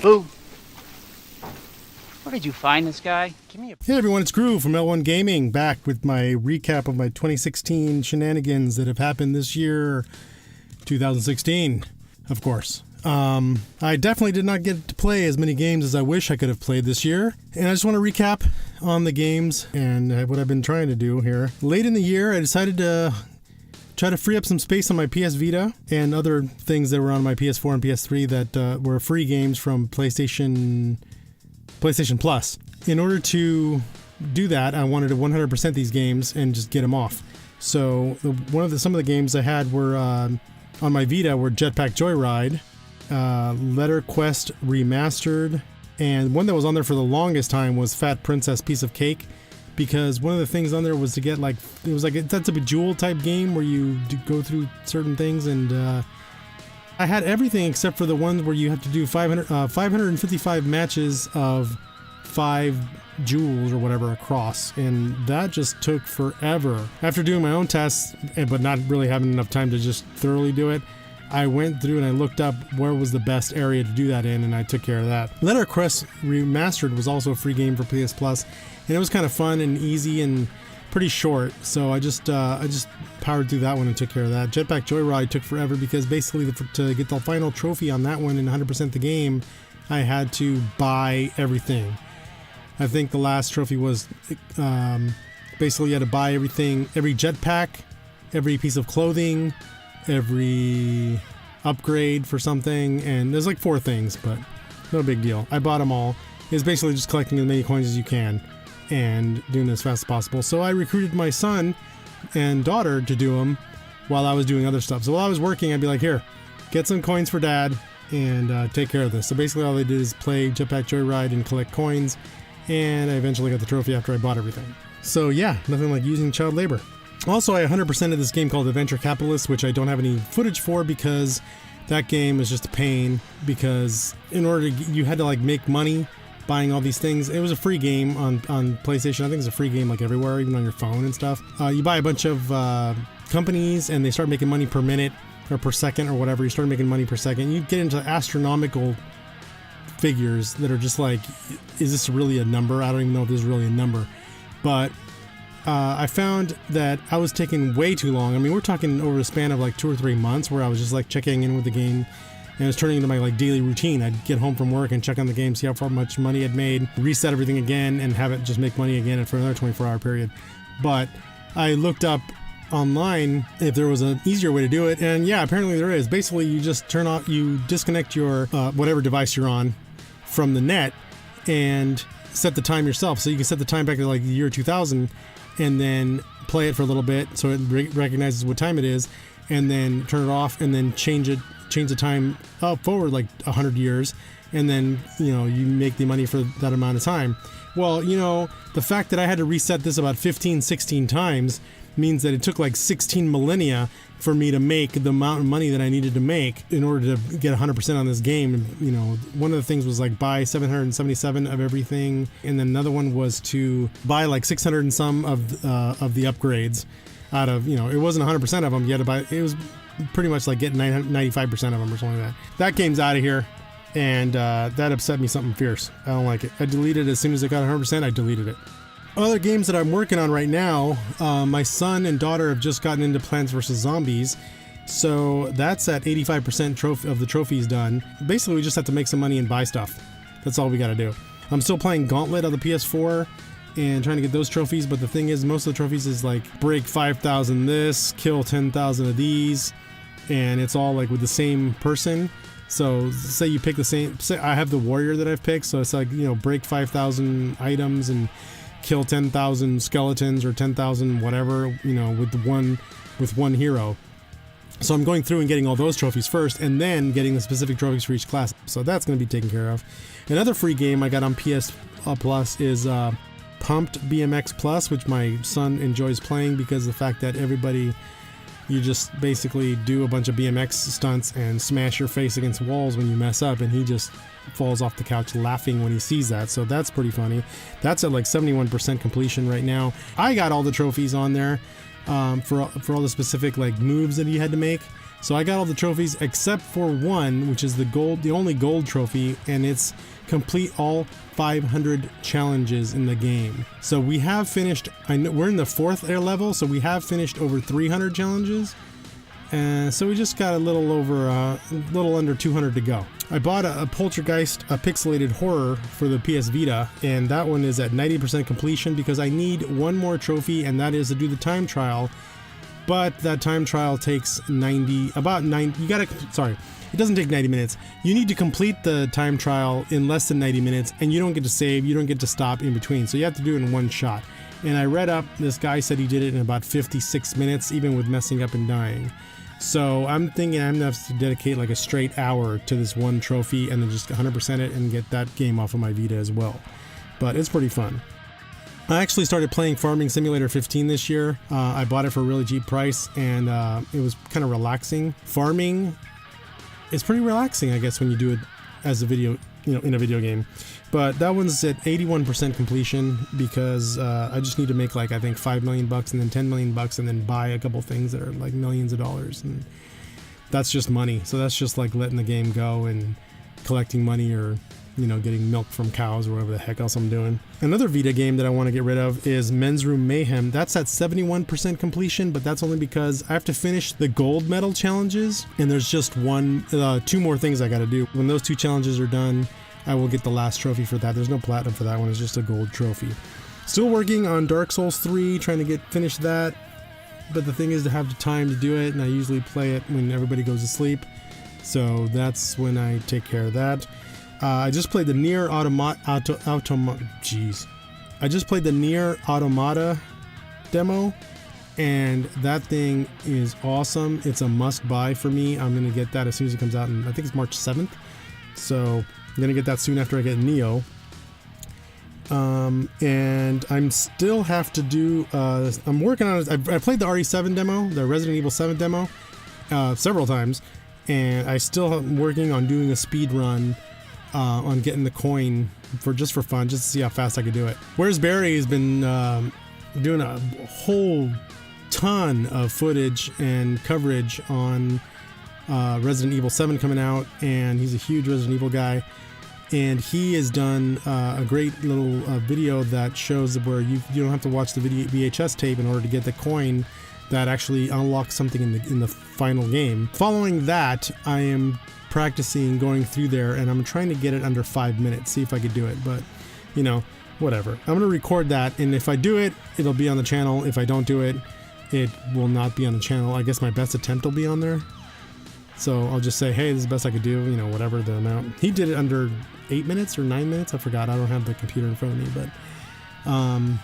Boo! Where did you find this guy? Give me a... Hey everyone, it's Groo from L1 Gaming, back with my recap of my 2016 shenanigans that have happened this year, 2016, of course. I definitely did not get to play as many games as I wish I could have played this year, and I just want to recap on the games and what I've been trying to do here. Late in the year, I decided to try to free up some space on my PS Vita and other things that were on my PS4 and PS3 that were free games from PlayStation Plus. In order to do that, I wanted to 100% these games and just get them off. So some of the games I had were on my Vita were JETPACK JOYRIDE, Letter Quest Remastered, and one that was on there for the longest time was Fat Princess Piece of Cake, because one of the things on there was to get that's a Bejeweled type game where you go through certain things, and I had everything except for the ones where you have to do 555 matches of 5 jewels or whatever across, and that just took forever. After doing my own tests, but not really having enough time to just thoroughly do it, I went through and I looked up where was the best area to do that in, and I took care of that. Letter Quest Remastered was also a free game for PS Plus, and it was kind of fun and easy and pretty short, so I just powered through that one and took care of that. JETPACK JOYRIDE took forever because basically to get the final trophy on that one and 100% the game, I had to buy everything. I think the last trophy was basically you had to buy everything, every jetpack, every piece of clothing, every upgrade for something, and there's like 4 things, but no big deal. I bought them all. It's basically just collecting as many coins as you can and doing it as fast as possible. So I recruited my son and daughter to do them while I was doing other stuff. So while I was working, I'd be like, here, get some coins for dad and take care of this. So basically all they did is play JETPACK JOYRIDE and collect coins, and I eventually got the trophy after I bought everything. So yeah, nothing like using child labor. Also, I 100% of this game called Adventure Capitalist, which I don't have any footage for because that game is just a pain, because in order to, you had to like make money buying all these things. It was a free game on PlayStation. I think it's a free game like everywhere, even on your phone and stuff. You buy a bunch of companies and they start making money per minute or per second or whatever. You start making money per second. You get into astronomical figures that are just like, is this really a number? I don't even know if this is really a number. But I found that I was taking way too long. I mean, we're talking over a span of like 2 or 3 months where I was just like checking in with the game, and it was turning into my like daily routine. I'd get home from work and check on the game, see how far much money I'd made, reset everything again, and have it just make money again for another 24-hour period. But I looked up online if there was an easier way to do it, and yeah, apparently there is. Basically, you just you disconnect your whatever device you're on from the net and set the time yourself. So you can set the time back to like the year 2000 and then play it for a little bit so it recognizes what time it is, and then turn it off, and then change the time up forward like 100 years, and then you make the money for that amount of time. Well, the fact that I had to reset this about 15-16 times means that it took like 16 millennia for me to make the amount of money that I needed to make in order to get 100% on this game. One of the things was like buy 777 of everything, and then another one was to buy like 600 and some of the upgrades out of, it wasn't 100% of them. You had to buy, it was pretty much like getting 95% of them or something like that. That game's out of here, and that upset me something fierce. I don't like it. I deleted it as soon as I got 100%, I deleted it. Other games that I'm working on right now, my son and daughter have just gotten into Plants vs. Zombies, so that's at 85% of the trophies done. Basically, we just have to make some money and buy stuff. That's all we gotta do. I'm still playing Gauntlet on the PS4 and trying to get those trophies, but the thing is, most of the trophies is like break 5,000 this, kill 10,000 of these, and it's all like with the same person. So say you pick the same, say I have the warrior that I've picked, so it's like, break 5,000 items and kill 10,000 skeletons or 10,000 whatever, with one hero. So I'm going through and getting all those trophies first, and then getting the specific trophies for each class. So that's going to be taken care of. Another free game I got on PS Plus is Pumped BMX Plus, which my son enjoys playing because of the fact that you just basically do a bunch of BMX stunts and smash your face against walls when you mess up, and he just falls off the couch laughing when he sees that. So that's pretty funny. That's at like 71% completion right now. I got all the trophies on there for all the specific like moves that he had to make. So I got all the trophies except for one, which is the only gold trophy, and it's complete all 500 challenges in the game. So we have finished, we're in the 4th air level, so we have finished over 300 challenges. And so we just got a little under 200 to go. I bought a Poltergeist, a pixelated horror for the PS Vita, and that one is at 90% completion because I need one more trophy, and that is to do the time trial. But that time trial takes it doesn't take 90 minutes. You need to complete the time trial in less than 90 minutes, and you don't get to save, you don't get to stop in between. So you have to do it in one shot. And I read up, this guy said he did it in about 56 minutes, even with messing up and dying. So I'm thinking I'm gonna have to dedicate like a straight hour to this one trophy and then just 100% it and get that game off of my Vita as well. But it's pretty fun. I actually started playing Farming Simulator 15 this year. I bought it for a really cheap price, and it was kind of relaxing. Farming is pretty relaxing, I guess, when you do it as a video, in a video game. But that one's at 81% completion because I just need to make like, I think, $5 million and then $10 million and then buy a couple things that are like millions of dollars, and that's just money. So that's just like letting the game go and collecting money, or getting milk from cows or whatever the heck else I'm doing. Another Vita game that I want to get rid of is Men's Room Mayhem. That's at 71% completion, but that's only because I have to finish the gold medal challenges, and there's just two more things I got to do. When those 2 challenges are done, I will get the last trophy for that. There's no platinum for that one, it's just a gold trophy. Still working on Dark Souls 3, trying to finish that, but the thing is to have the time to do it, and I usually play it when everybody goes to sleep, so that's when I take care of that. I just played the NIER I just played the NIER AUTOMATA demo, and that thing is awesome. It's a must-buy for me. I'm gonna get that as soon as it comes out, and I think it's March 7th. So I'm gonna get that soon after I get Neo. And I'm still have to do. I'm working on it. I played the RE7 demo, the Resident Evil 7 demo, several times, and I still am working on doing a speed run. On getting the coin for fun, just to see how fast I could do it. Where's Barry has been doing a whole ton of footage and coverage on Resident Evil 7 coming out, and he's a huge Resident Evil guy, and he has done a great little video that shows where you don't have to watch the VHS tape in order to get the coin that actually unlocks something in the final game. Following that, I am practicing going through there, and I'm trying to get it under 5 minutes, see if I could do it, but whatever. I'm gonna record that, and if I do it, it'll be on the channel. If I don't do it, it will not be on the channel. I guess my best attempt will be on there, so I'll just say, hey, this is the best I could do, whatever the amount. He did it under 8 minutes or 9 minutes, I forgot. I don't have the computer in front of me, but I'm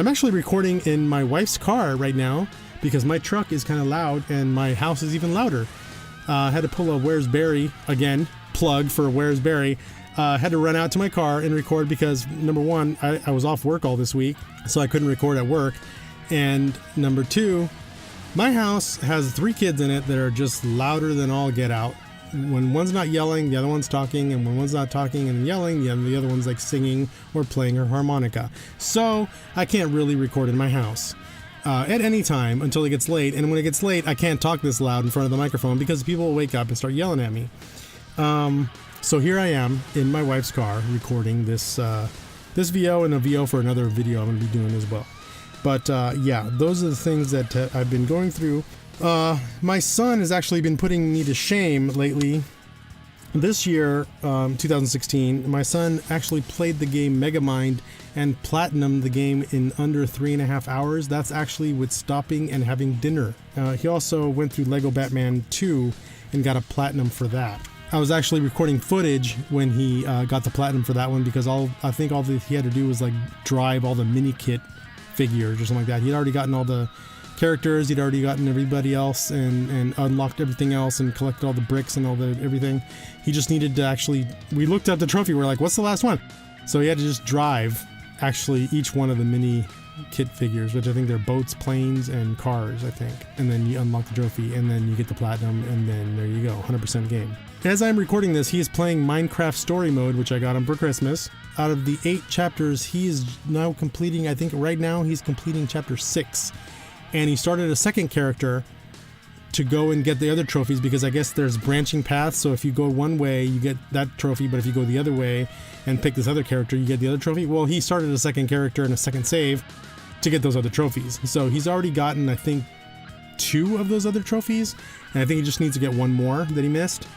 actually recording in my wife's car right now because my truck is kind of loud and my house is even louder. I had to pull a Where's Barry, again, plug for Where's Barry. Had to run out to my car and record because, number one, I was off work all this week, so I couldn't record at work. And number two, my house has 3 kids in it that are just louder than all get out. When one's not yelling, the other one's talking, and when one's not talking and yelling, the other one's like singing or playing her harmonica. So I can't really record in my house. At any time until it gets late, and when it gets late I can't talk this loud in front of the microphone because people will wake up and start yelling at me. So here I am in my wife's car recording this VO and a VO for another video I'm going to be doing as well. But yeah, those are the things that I've been going through. My son has actually been putting me to shame lately. This year, 2016, my son actually played the game Megamind and platinumed the game in under 3.5 hours. That's actually with stopping and having dinner. He also went through Lego Batman 2 and got a platinum for that. I was actually recording footage when he got the platinum for that one because I think all he had to do was like drive all the mini kit figures or something like that. He'd already gotten all the characters, he'd already gotten everybody else and unlocked everything else and collected all the bricks and all the everything. He just needed to actually, we looked at the trophy, we're like, what's the last one? So he had to just drive actually each one of the mini kit figures, which I think they're boats, planes, and cars, I think. And then you unlock the trophy and then you get the platinum and then there you go, 100% game. As I'm recording this, he is playing Minecraft Story Mode, which I got him for Christmas. Out of the 8 chapters, he is now completing, I think right now he's completing chapter 6. And he started a second character to go and get the other trophies, because I guess there's branching paths. So if you go one way, you get that trophy, but if you go the other way and pick this other character, you get the other trophy. Well, he started a second character and a second save to get those other trophies. So he's already gotten, I think, 2 of those other trophies, and I think he just needs to get 1 more that he missed.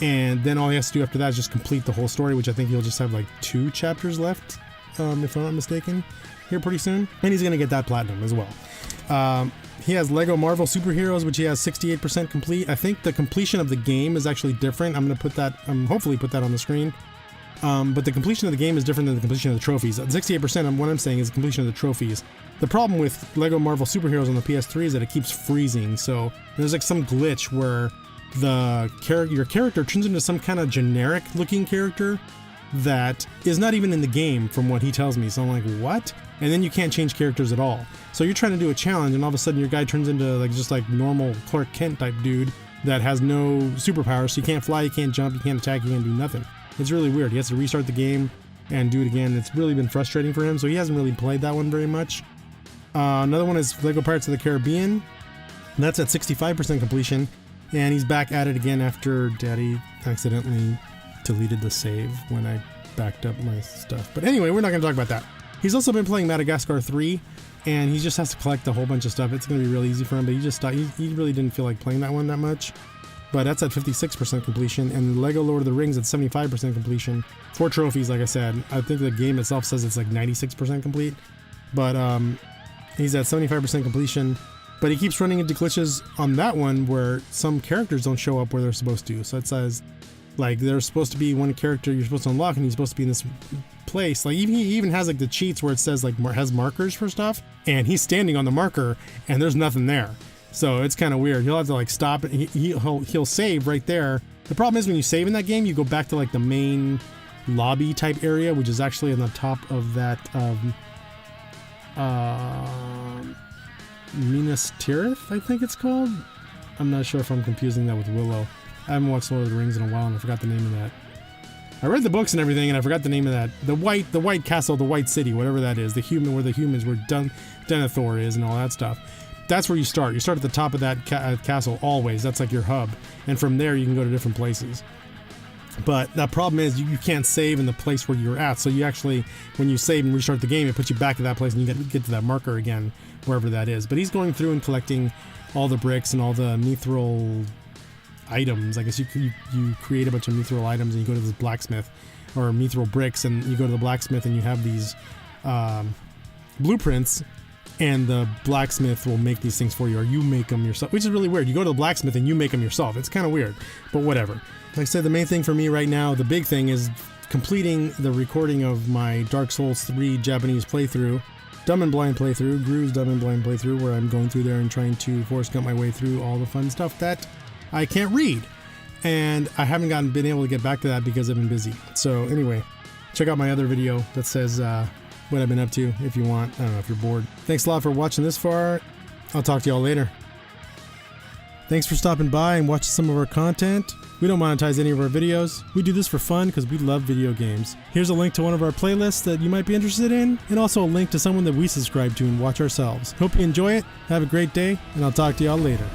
And then all he has to do after that is just complete the whole story, which I think he'll just have like 2 chapters left, if I'm not mistaken, here pretty soon. And he's gonna get that platinum as well. He has Lego Marvel Superheroes, which he has 68% complete. I think the completion of the game is actually different. I'm gonna put that, hopefully put that on the screen. But the completion of the game is different than the completion of the trophies. 68% of what I'm saying is the completion of the trophies. The problem with Lego Marvel Superheroes on the PS3 is that it keeps freezing. So there's like some glitch where your character turns into some kind of generic looking character that is not even in the game from what he tells me. So I'm like, what? And then you can't change characters at all. So you're trying to do a challenge and all of a sudden your guy turns into like just like normal Clark Kent type dude that has no superpowers. So you can't fly, you can't jump, you can't attack, you can't do nothing. It's really weird. He has to restart the game and do it again. It's really been frustrating for him. So he hasn't really played that one very much. Another one is Lego Pirates of the Caribbean. That's at 65% completion. And he's back at it again after Daddy accidentally deleted the save when I backed up my stuff. But anyway, we're not going to talk about that. He's also been playing Madagascar 3, and he just has to collect a whole bunch of stuff. It's going to be really easy for him, but he really didn't feel like playing that one that much. But that's at 56% completion, and Lego Lord of the Rings at 75% completion. 4 trophies, like I said. I think the game itself says it's like 96% complete, but he's at 75% completion. But he keeps running into glitches on that one where some characters don't show up where they're supposed to. So it says, like, there's supposed to be one character you're supposed to unlock, and he's supposed to be in this place. Like, he even has like the cheats where it says like has markers for stuff, and he's standing on the marker, and there's nothing there. So it's kind of weird. He'll have to like stop and he'll save right there. The problem is when you save in that game, you go back to like the main lobby type area, which is actually on the top of that Minas Tirith, I think it's called. I'm not sure if I'm confusing that with Willow. I haven't watched Lord of the Rings in a while and I forgot the name of that. I read the books and everything and I forgot the name of that. The white castle, the white city, whatever that is. Where the humans, where Denethor is and all that stuff. That's where you start. You start at the top of that castle always. That's like your hub. And from there you can go to different places. But the problem is you can't save in the place where you're at. So you actually, when you save and restart the game, it puts you back to that place and you get to that marker again, wherever that is. But he's going through and collecting all the bricks and all the mithril items. I guess you create a bunch of mithril items and you go to this blacksmith, or mithril bricks, and you go to the blacksmith and you have these blueprints, and the blacksmith will make these things for you, or you make them yourself, which is really weird. You go to the blacksmith and you make them yourself. It's kind of weird, but whatever. Like I said, the main thing for me right now, the big thing, is completing the recording of my Dark Souls 3 Japanese playthrough, Dumb and Blind playthrough, Groo's Dumb and Blind playthrough, where I'm going through there and trying to Forrest Gump my way through all the fun stuff that I can't read. And I haven't been able to get back to that because I've been busy. So anyway, check out my other video that says what I've been up to if you want. I don't know if you're bored. Thanks a lot for watching this far. I'll talk to y'all later. Thanks for stopping by and watching some of our content. We don't monetize any of our videos. We do this for fun because we love video games. Here's a link to one of our playlists that you might be interested in, and also a link to someone that we subscribe to and watch ourselves. Hope you enjoy it. Have a great day, and I'll talk to y'all later.